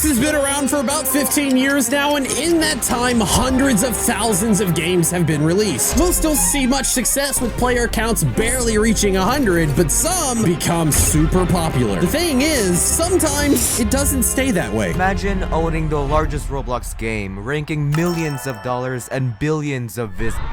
Roblox has been around for about 15 years now, and in that time, hundreds of thousands of games have been released. We'll still see much success with player counts barely reaching 100, but some become super popular. The thing is, sometimes it doesn't stay that way. Imagine owning the largest Roblox game, ranking millions of dollars and billions of visitors,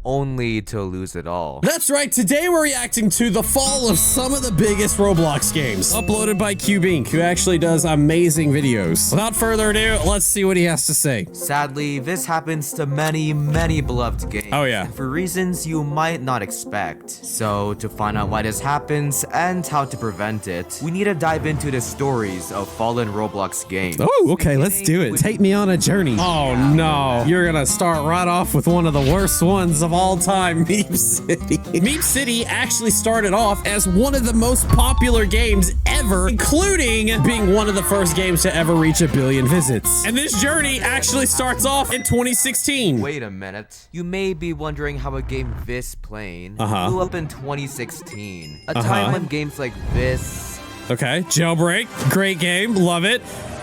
only to lose it all. That's right, today we're reacting to the fall of some of the biggest Roblox games, uploaded by Cube Inc., who actually does amazing videos. Without further ado, let's see what he has to say. Sadly, this happens to many beloved games. Oh yeah. For reasons you might not expect. So, to find out why this happens and how to prevent it, we need to dive into the stories of fallen Roblox games. Oh, okay, let's do it. Take me on a journey. Oh no, you're gonna start right off with one of the worst ones of all time, Meep City. Meep City actually started off as one of the most popular games ever, including being one of the first games to ever reach 1 billion visits. And this journey actually starts off in 2016. Wait a minute. You may be wondering how a game this plain blew up in 2016. A time when games like this... Okay, Jailbreak, great game, love it.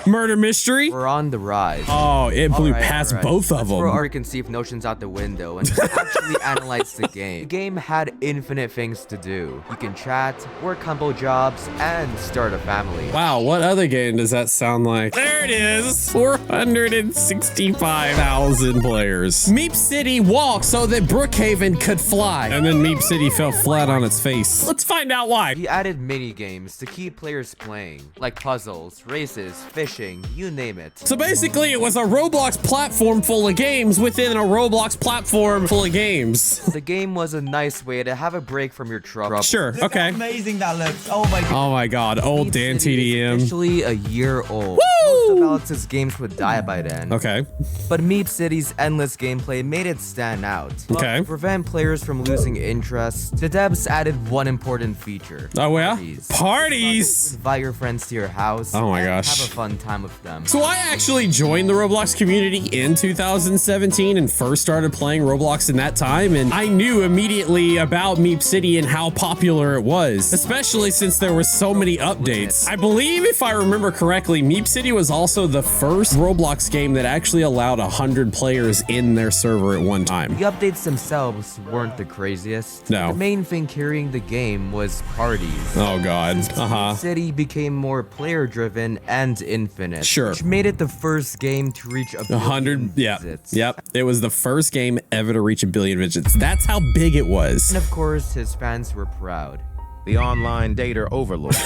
Murder Mystery, we're on the rise. Oh, it blew past both of them. Throw our conceived notions out the window and actually analyze the game. The game had infinite things to do. You can chat, work combo jobs, and start a family. Wow, what other game does that sound like? There it is, 465,000 players. Meep City walked so that Brookhaven could fly, and then Meep City fell flat on its face. Let's find out why. He added mini games to keep players playing, like puzzles, races, fishing, you name it. So basically, it was a Roblox platform full of games within a Roblox platform full of games. The game was a nice way to have a break from your trouble. Sure, okay. Look how amazing that looks. Oh my god. Oh my god, old Dan TDM. Officially a year old. Woo! Most of Alex's games would die by then. Okay. But Meep City's endless gameplay made it stand out. Okay. To prevent players from losing interest, the devs added one important feature. Oh yeah? Parties. Parties! Invite your friends to your house. Oh my and gosh. Have a fun time with them. So I actually joined the Roblox community in 2017 and first started playing Roblox in that time, and I knew immediately about Meep City and how popular it was, especially since there were so many updates. I believe, if I remember correctly, Meep City was also the first Roblox game that actually allowed 100 players in their server at one time. The updates themselves weren't the craziest. No. The main thing carrying the game was parties. Oh god. Meep City became more player-driven and infinite. Sure. Which made it the first game to reach 100 visits. Yep. It was the first game ever to reach 1 billion visits. That's how big it was. And of course, his fans were proud. The online data overlord.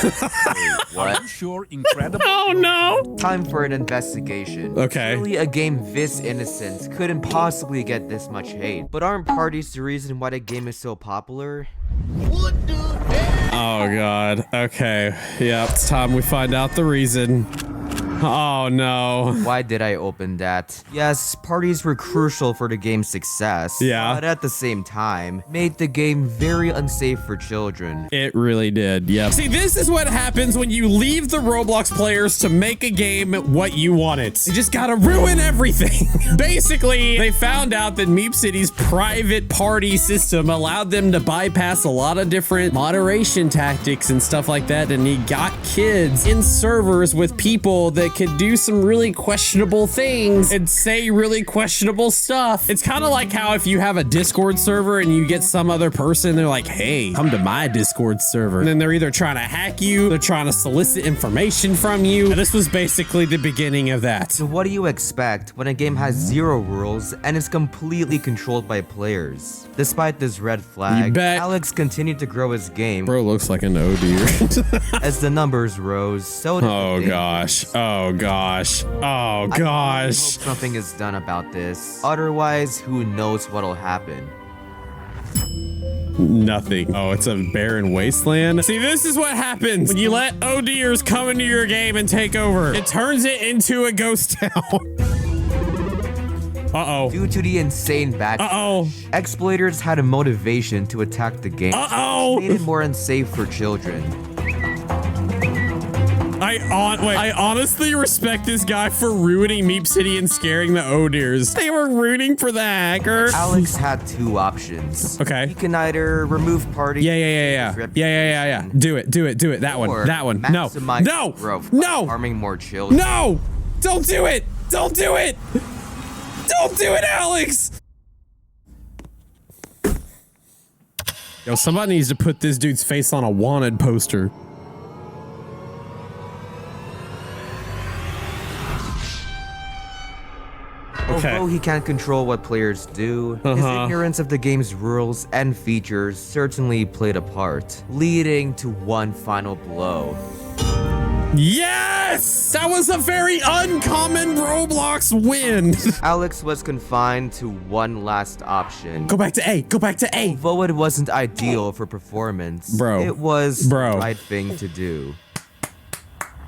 What? Sure, incredible. Oh no. Time for an investigation. Okay. Surely a game this innocent couldn't possibly get this much hate. But aren't parties the reason why the game is so popular? Oh god. Okay. Yep. It's time we find out the reason. Oh no. Why did I open that? Yes, parties were crucial for the game's success. Yeah. But at the same time, made the game very unsafe for children. It really did. Yep. See, this is what happens when you leave the Roblox players to make a game what you want it. You just gotta ruin everything. Basically, they found out that Meep City's private party system allowed them to bypass a lot of different moderation tactics and stuff like that, and he got kids in servers with people that could do some really questionable things and say really questionable stuff. It's kind of like how if you have a Discord server and you get some other person, they're like, hey, come to my Discord server. And then they're either trying to hack you, they're trying to solicit information from you. And this was basically the beginning of that. So what do you expect when a game has 0 rules and is completely controlled by players? Despite this red flag, You bet. Alex continued to grow his game. Bro looks like an oh dear. As the numbers rose, so did Oh the gosh. Oh gosh. Oh I gosh. hope something is done about this. Otherwise, who knows what'll happen. Nothing. Oh, it's a barren wasteland. See, this is what happens when you let ODers come into your game and take over. It turns it into a ghost town. Uh-oh. Due to the insane backlash, exploiters had a motivation to attack the game. Made it more unsafe for children. I honestly respect this guy for ruining Meep City and scaring the Odirs. They were rooting for the hacker. Alex had two options. Okay. He can either remove party. Yeah. Do it. That one. Or No. maximize No. growth by No. harming more children. No. Don't do it. Don't do it. Don't do it, Alex. Yo, somebody needs to put this dude's face on a wanted poster. Okay. Although he can't control what players do, his ignorance of the game's rules and features certainly played a part, leading to one final blow. Yes! That was a very uncommon Roblox win. Alex was confined to one last option. Go back to A. Go back to A. Although it wasn't ideal for performance, Bro. it was Bro. the right thing to do.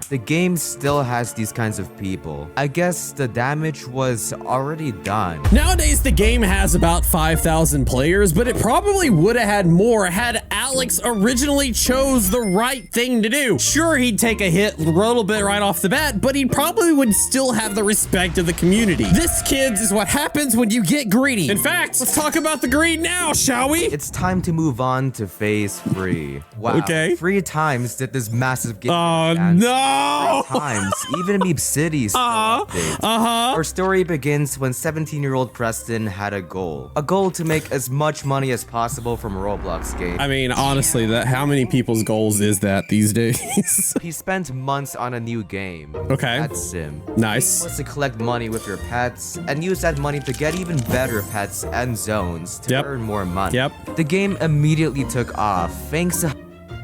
The game still has these kinds of people. I guess the damage was already done. Nowadays, the game has about 5,000 players, but it probably would have had more had Alex originally chose the right thing to do. Sure, he'd take a hit a little bit right off the bat, but he probably would still have the respect of the community. This, kids, is what happens when you get greedy. In fact, let's talk about the greed now, shall we? It's time to move on to phase 3. Wow. Okay. 3 times did this massive game. Oh, advance. no! 3 times, even Meep City still updates. Our story begins when 17-year-old Preston had a goal. A goal to make as much money as possible from Roblox games. I mean, honestly, how many people's goals is that these days? He spent months on a new game. Okay. Pet Sim. Nice. Was to collect money with your pets and use that money to get even better pets and zones to earn more money. Yep. The game immediately took off thanks to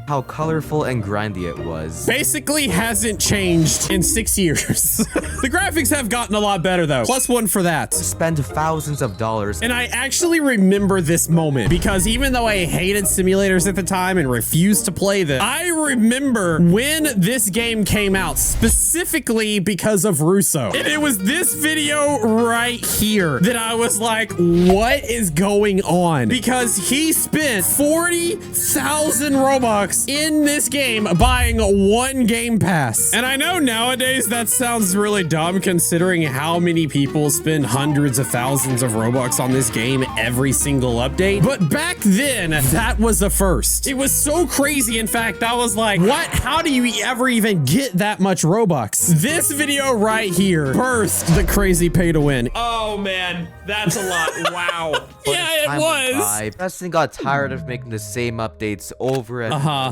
how colorful and grindy it was. Basically hasn't changed in 6 years. The graphics have gotten a lot better though. +1 for that. Spend thousands of dollars. And I actually remember this moment because even though I hated simulators at the time and refused to play them, I remember when this game came out specifically because of Russo. And it was this video right here that I was like, what is going on? Because he spent 40,000 Robux in this game buying 1 game pass. And I know nowadays that sounds really dumb considering how many people spend hundreds of thousands of Robux on this game every single update. But back then, that was a first. It was so crazy. In fact, I was like, what? How do you ever even get that much Robux? This video right here birthed the crazy pay to win. Oh man, that's a lot. Wow. Yeah, it was. Preston got tired of making the same updates over and over.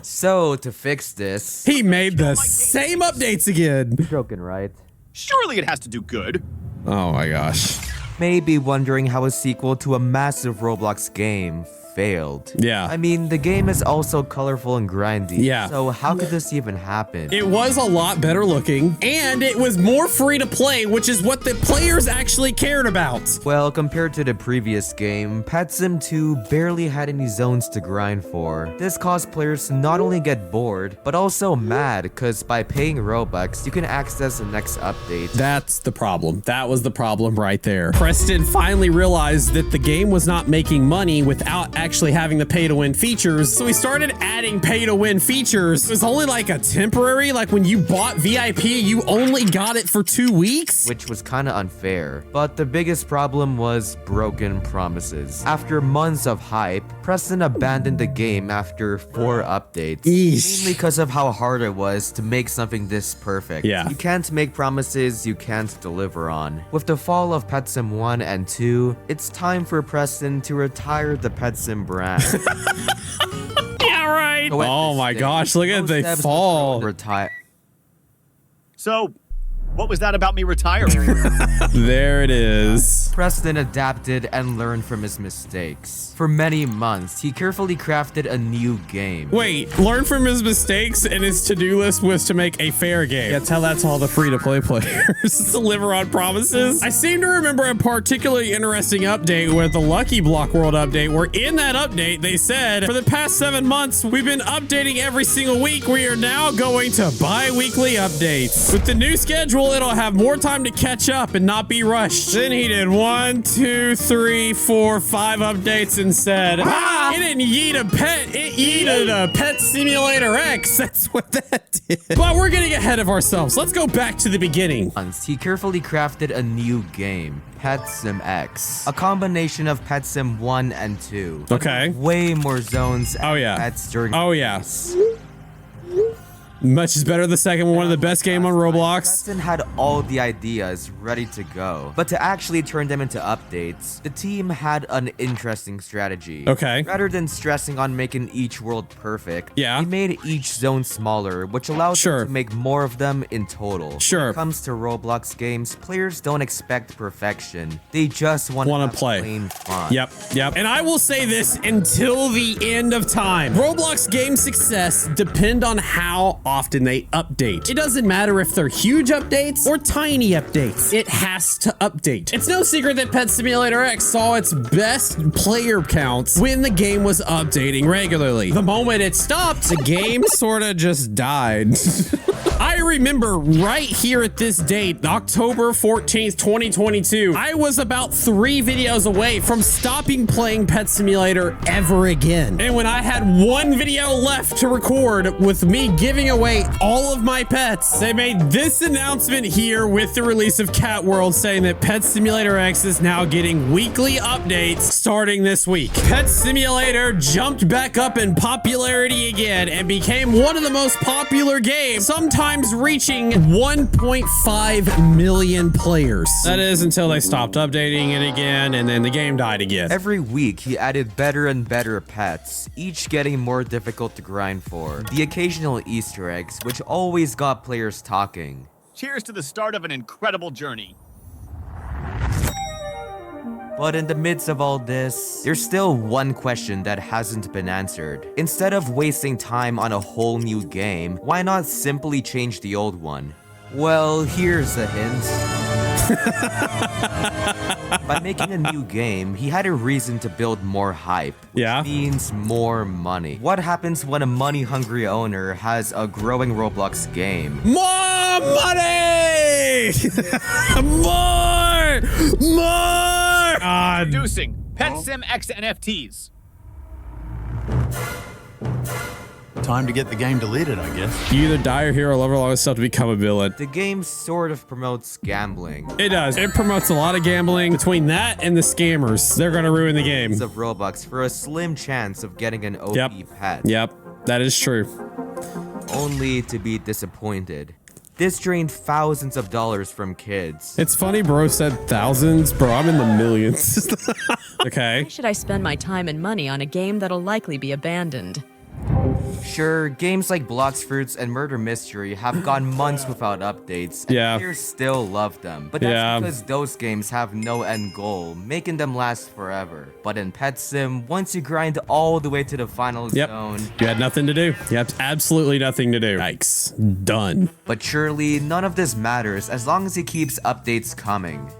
So to fix this, He made the same updates again. joking, right? Surely it has to do good. Oh my gosh. Maybe wondering how a sequel to a massive Roblox game failed. Yeah. I mean, the game is also colorful and grindy. Yeah. So how could this even happen? It was a lot better looking, and it was more free to play, which is what the players actually cared about. Well, compared to the previous game, Pet Sim 2 barely had any zones to grind for. This caused players to not only get bored, but also mad, because by paying Robux, you can access the next update. That's the problem. That was the problem right there. Preston finally realized that the game was not making money without actually having the pay to win features. So he started adding pay to win features. It was only like a temporary, like when you bought VIP, you only got it for 2 weeks. Which was kinda unfair. But the biggest problem was broken promises. After months of hype, Preston abandoned the game after 4 updates. Eesh. Mainly because of how hard it was to make something this perfect. Yeah. You can't make promises you can't deliver on. With the fall of Pet Sim 1 and 2, it's time for Preston to retire the Pet Sim brand. Yeah, right. So at Oh this my stage, gosh, look at most they devs fall. retire. So, what was that about me retiring? There it is. Preston adapted and learned from his mistakes. For many months, he carefully crafted a new game. Wait, learn from his mistakes and his to-do list was to make a fair game. Yeah, tell that to all the free-to-play players. Deliver on promises. I seem to remember a particularly interesting update with the Lucky Block World update, where in that update, they said, for the past 7 months, we've been updating every single week. We are now going to bi-weekly updates. With the new schedule, people, it'll have more time to catch up and not be rushed. Then he did 1, 2, 3, 4, 5 updates and said, it didn't yeet a pet, it yeeted a Pet Simulator X. That's what that did. But we're getting ahead of ourselves. Let's go back to the beginning. Once he carefully crafted a new game, Pet Sim X, a combination of Pet Sim 1 and 2. Okay. Way more zones and Oh, yeah. pets during Oh, yeah. Much is better the second one of the best game on Roblox. Preston had all the ideas ready to go, but to actually turn them into updates, the team had an interesting strategy. Okay. Rather than stressing on making each world perfect, Yeah. they made each zone smaller, which allows Sure. them to make more of them in total. Sure. When it comes to Roblox games, players don't expect perfection. They just want to play. plain fun. Yep. And I will say this until the end of time. Roblox game success depend on how often they update. It doesn't matter if they're huge updates or tiny updates. It has to update. It's no secret that Pet Simulator X saw its best player counts when the game was updating regularly. The moment it stopped, the game sort of just died. I remember right here at this date, October 14th, 2022, I was about 3 videos away from stopping playing Pet Simulator ever again. And when I had 1 video left to record with me giving away all of my pets, they made this announcement here with the release of Cat World saying that Pet Simulator X is now getting weekly updates starting this week. Pet Simulator jumped back up in popularity again and became one of the most popular games, sometimes reaching 1.5 million players. That is until they stopped updating it again and then the game died again. Every week, he added better and better pets, each getting more difficult to grind for. The occasional Easter eggs, which always got players talking. Cheers to the start of an incredible journey. But in the midst of all this, there's still one question that hasn't been answered. Instead of wasting time on a whole new game, why not simply change the old one? Well, here's a hint. By making a new game, he had a reason to build more hype, which means more money. What happens when a money-hungry owner has a growing Roblox game? More money! More! Introducing Pet Sim X NFTs. Time to get the game deleted, I guess. You either die or hero, love all this stuff to become a villain. The game sort of promotes gambling. It does. It promotes a lot of gambling. Between that and the scammers, they're gonna ruin the game. Of Robux for a slim chance of getting an OP pet. Yep, that is true. Only to be disappointed. This drained thousands of dollars from kids. It's funny, bro said thousands. Bro, I'm in the millions. Okay. Why should I spend my time and money on a game that'll likely be abandoned? Sure, games like Blocks Fruits and Murder Mystery have gone months without updates, and players still love them. But that's because those games have no end goal, making them last forever. But in Pet Sim, once you grind all the way to the final zone, you had nothing to do. You have absolutely nothing to do. Yikes. Done. But surely, none of this matters as long as he keeps updates coming.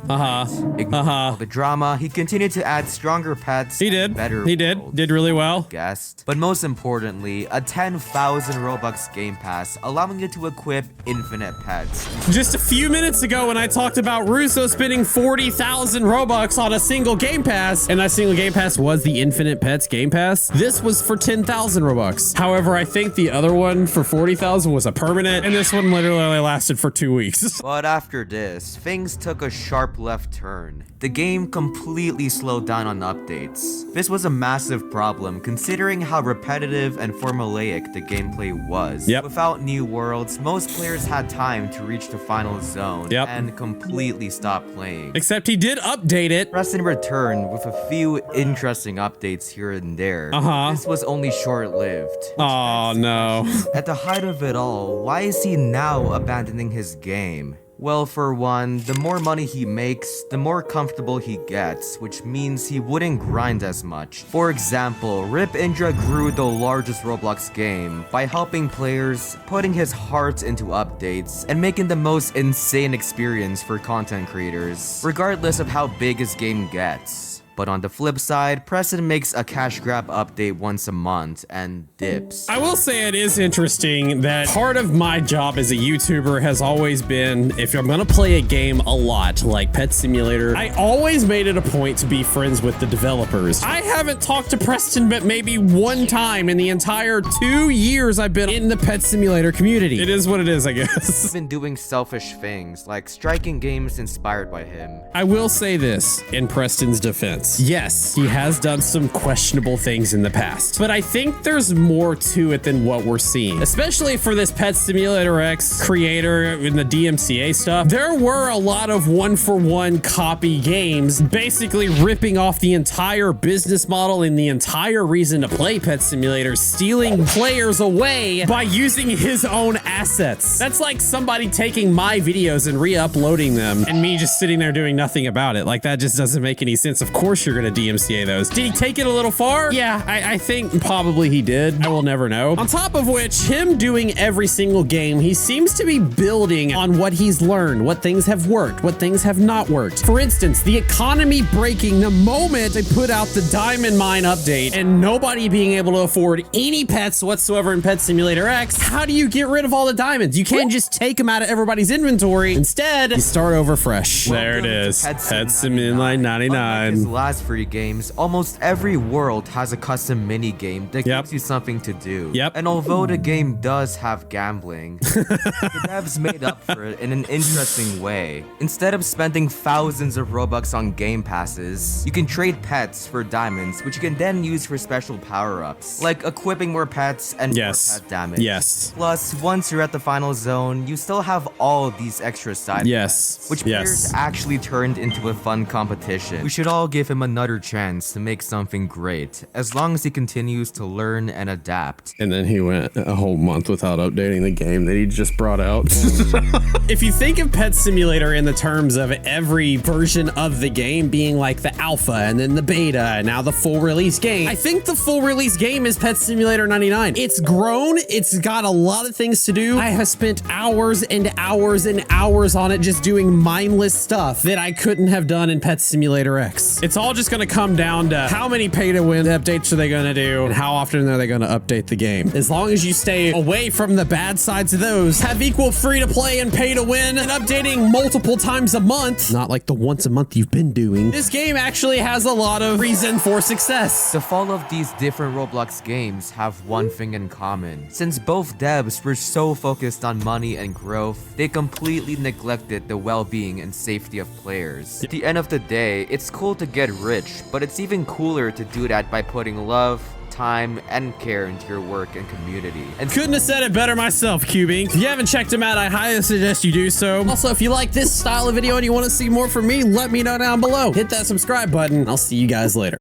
Ignore all the drama, he continued to add stronger pets. He did. Better he did. worlds, Did really well. Guessed. But most importantly, a 10,000 Robux game pass, allowing you to equip infinite pets. Just a few minutes ago when I talked about Russo spending 40,000 Robux on a single game pass, and that single game pass was the Infinite Pets game pass, this was for 10,000 Robux. However, I think the other one for 40,000 was a permanent, and this one literally only lasted for 2 weeks. But after this, things took a sharp left turn. The game completely slowed down on updates. This was a massive problem considering how repetitive and formulaic the gameplay was. Without new worlds, most players had time to reach the final zone and completely stop playing. Except he did update it. Preston returned with a few interesting updates here and there. This was only short-lived. Oh no. At the height of it all, why is he now abandoning his game? Well, for one, the more money he makes, the more comfortable he gets, which means he wouldn't grind as much. For example, Rip Indra grew the largest Roblox game by helping players, putting his heart into updates, and making the most insane experience for content creators, regardless of how big his game gets. But on the flip side, Preston makes a cash grab update once a month and dips. I will say it is interesting that part of my job as a YouTuber has always been, if I'm gonna play a game a lot, like Pet Simulator, I always made it a point to be friends with the developers. I haven't talked to Preston but maybe one time in the entire 2 years I've been in the Pet Simulator community. It is what it is, I guess. He's been doing selfish things, like striking games inspired by him. I will say this in Preston's defense. Yes, he has done some questionable things in the past, but I think there's more to it than what we're seeing, especially for this Pet Simulator X creator in the DMCA stuff. There were a lot of one-for-one copy games, basically ripping off the entire business model and the entire reason to play Pet Simulator, stealing players away by using his own assets. That's like somebody taking my videos and re-uploading them and me just sitting there doing nothing about it. Like, that just doesn't make any sense. Of course you're gonna DMCA those. Did he take it a little far? Yeah, I think probably he did. I will never know. On top of which, him doing every single game, he seems to be building on what he's learned, what things have worked, what things have not worked. For instance, the economy breaking the moment they put out the Diamond Mine update and nobody being able to afford any pets whatsoever in Pet Simulator X. How do you get rid of all the diamonds? You can't just take them out of everybody's inventory. Instead, you start over fresh. There it is. Pet Sim Inline 99. Unlike his last free games, almost every world has a custom mini game that gives you something to do. And although the game does have gambling, the devs made up for it in an interesting way. Instead of spending thousands of Robux on game passes, you can trade pets for diamonds, which you can then use for special power-ups, like equipping more pets and more pet damage. Plus, once you're at the final zone, you still have all these extra side quests, which players actually turned into a fun competition. We should all give him another chance to make something great, as long as he continues to learn and adapt. And then he went a whole month without updating the game that he just brought out. If you think of Pet Simulator in the terms of every version of the game being like the alpha and then the beta and now the full release game, I think the full release game is Pet Simulator 99. It's grown. It's got a lot of things to do. I have spent hours and hours and hours on it just doing mindless stuff that I couldn't have done in Pet Simulator X. It's all just going to come down to how many pay-to-win updates are they going to do and how often are they going to update the game. As long as you stay away from the bad sides of those, have equal free-to-play and pay-to-win and updating multiple times a month, not like the once a month you've been doing, this game actually has a lot of reason for success. The fall of these different Roblox games have one thing in common. Since both devs were so focused on money and growth, they completely neglected the well-being and safety of players. At the end of the day, it's cool to get rich, but it's even cooler to do that by putting love, time, and care into your work and community. And couldn't have said it better myself, Cubing. If you haven't checked him out, I highly suggest you do so. Also, if you like this style of video and you want to see more from me, let me know down below. Hit that subscribe button. I'll see you guys later.